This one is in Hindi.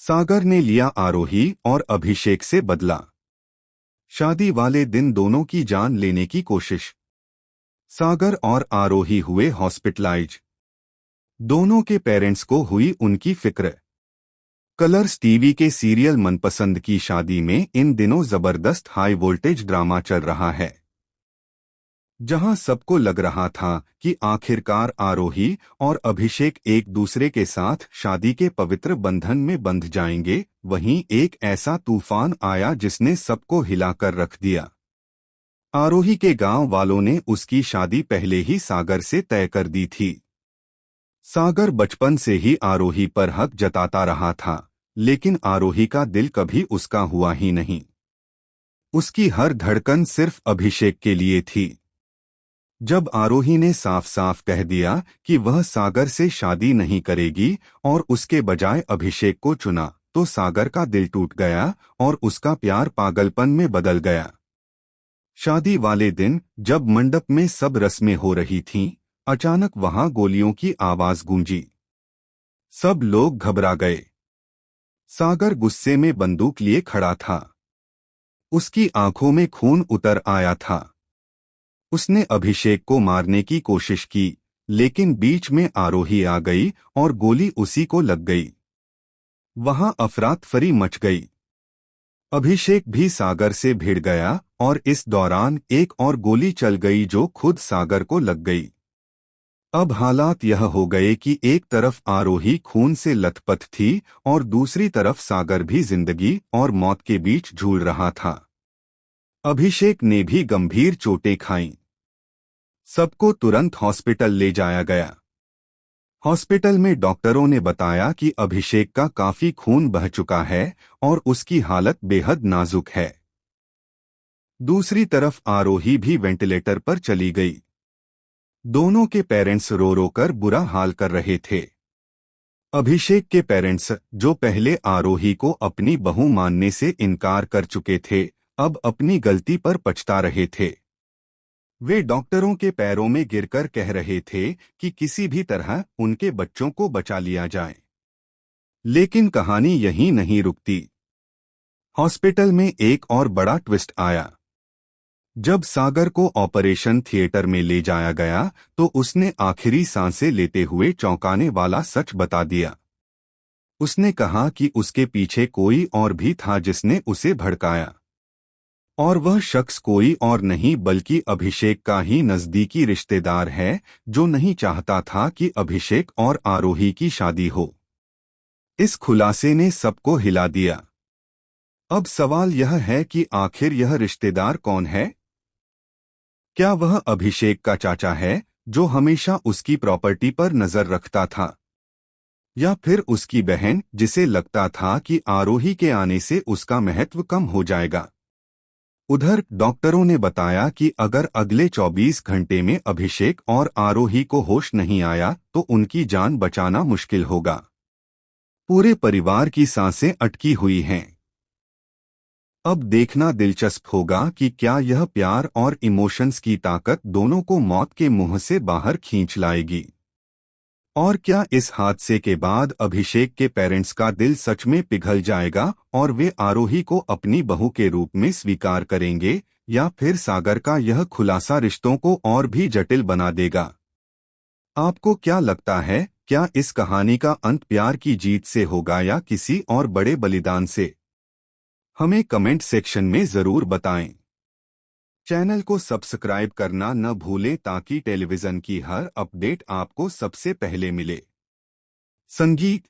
सागर ने लिया आरोही और अभिषेक से बदला। शादी वाले दिन दोनों की जान लेने की कोशिश। सागर और आरोही हुए हॉस्पिटलाइज। दोनों के पेरेंट्स को हुई उनकी फिक्र। कलर्स टीवी के सीरियल मनपसंद की शादी में इन दिनों जबरदस्त हाई वोल्टेज ड्रामा चल रहा है, जहां सबको लग रहा था कि आखिरकार आरोही और अभिषेक एक दूसरे के साथ शादी के पवित्र बंधन में बंध जाएंगे। वहीं एक ऐसा तूफान आया जिसने सबको हिलाकर रख दिया। आरोही के गांव वालों ने उसकी शादी पहले ही सागर से तय कर दी थी। सागर बचपन से ही आरोही पर हक जताता रहा था, लेकिन आरोही का दिल कभी उसका हुआ ही नहीं। उसकी हर धड़कन सिर्फ अभिषेक के लिए थी। जब आरोही ने साफ साफ कह दिया कि वह सागर से शादी नहीं करेगी और उसके बजाय अभिषेक को चुना, तो सागर का दिल टूट गया और उसका प्यार पागलपन में बदल गया। शादी वाले दिन जब मंडप में सब रस्में हो रही थीं, अचानक वहां गोलियों की आवाज गूंजी। सब लोग घबरा गए। सागर गुस्से में बंदूक लिए खड़ा था। उसकी आंखों में खून उतर आया था। उसने अभिषेक को मारने की कोशिश की, लेकिन बीच में आरोही आ गई और गोली उसी को लग गई। वहां अफरा-तफरी मच गई। अभिषेक भी सागर से भिड़ गया और इस दौरान एक और गोली चल गई जो खुद सागर को लग गई। अब हालात यह हो गए कि एक तरफ आरोही खून से लथपथ थी और दूसरी तरफ सागर भी जिंदगी और मौत के बीच झूल रहा था। अभिषेक ने भी गंभीर चोटें खाईं। सबको तुरंत हॉस्पिटल ले जाया गया। हॉस्पिटल में डॉक्टरों ने बताया कि अभिषेक का काफी खून बह चुका है और उसकी हालत बेहद नाजुक है। दूसरी तरफ आरोही भी वेंटिलेटर पर चली गई। दोनों के पेरेंट्स रो रो कर बुरा हाल कर रहे थे। अभिषेक के पेरेंट्स, जो पहले आरोही को अपनी बहू मानने से इनकार कर चुके थे, अब अपनी गलती पर पछता रहे थे। वे डॉक्टरों के पैरों में गिरकर कह रहे थे कि किसी भी तरह उनके बच्चों को बचा लिया जाए। लेकिन कहानी यहीं नहीं रुकती। हॉस्पिटल में एक और बड़ा ट्विस्ट आया। जब सागर को ऑपरेशन थिएटर में ले जाया गया तो उसने आखिरी सांसें लेते हुए चौंकाने वाला सच बता दिया। उसने कहा कि उसके पीछे कोई और भी था जिसने उसे भड़काया, और वह शख्स कोई और नहीं बल्कि अभिषेक का ही नजदीकी रिश्तेदार है, जो नहीं चाहता था कि अभिषेक और आरोही की शादी हो। इस खुलासे ने सबको हिला दिया। अब सवाल यह है कि आखिर यह रिश्तेदार कौन है? क्या वह अभिषेक का चाचा है, जो हमेशा उसकी प्रॉपर्टी पर नजर रखता था, या फिर उसकी बहन, जिसे लगता था कि आरोही के आने से उसका महत्व कम हो जाएगा? उधर डॉक्टरों ने बताया कि अगर अगले 24 घंटे में अभिषेक और आरोही को होश नहीं आया तो उनकी जान बचाना मुश्किल होगा। पूरे परिवार की सांसें अटकी हुई हैं। अब देखना दिलचस्प होगा कि क्या यह प्यार और इमोशंस की ताकत दोनों को मौत के मुंह से बाहर खींच लाएगी, और क्या इस हादसे के बाद अभिषेक के पेरेंट्स का दिल सच में पिघल जाएगा और वे आरोही को अपनी बहू के रूप में स्वीकार करेंगे, या फिर सागर का यह खुलासा रिश्तों को और भी जटिल बना देगा? आपको क्या लगता है, क्या इस कहानी का अंत प्यार की जीत से होगा या किसी और बड़े बलिदान से? हमें कमेंट सेक्शन में जरूर बताएं। चैनल को सब्सक्राइब करना न भूलें ताकि टेलीविजन की हर अपडेट आपको सबसे पहले मिले। संगीत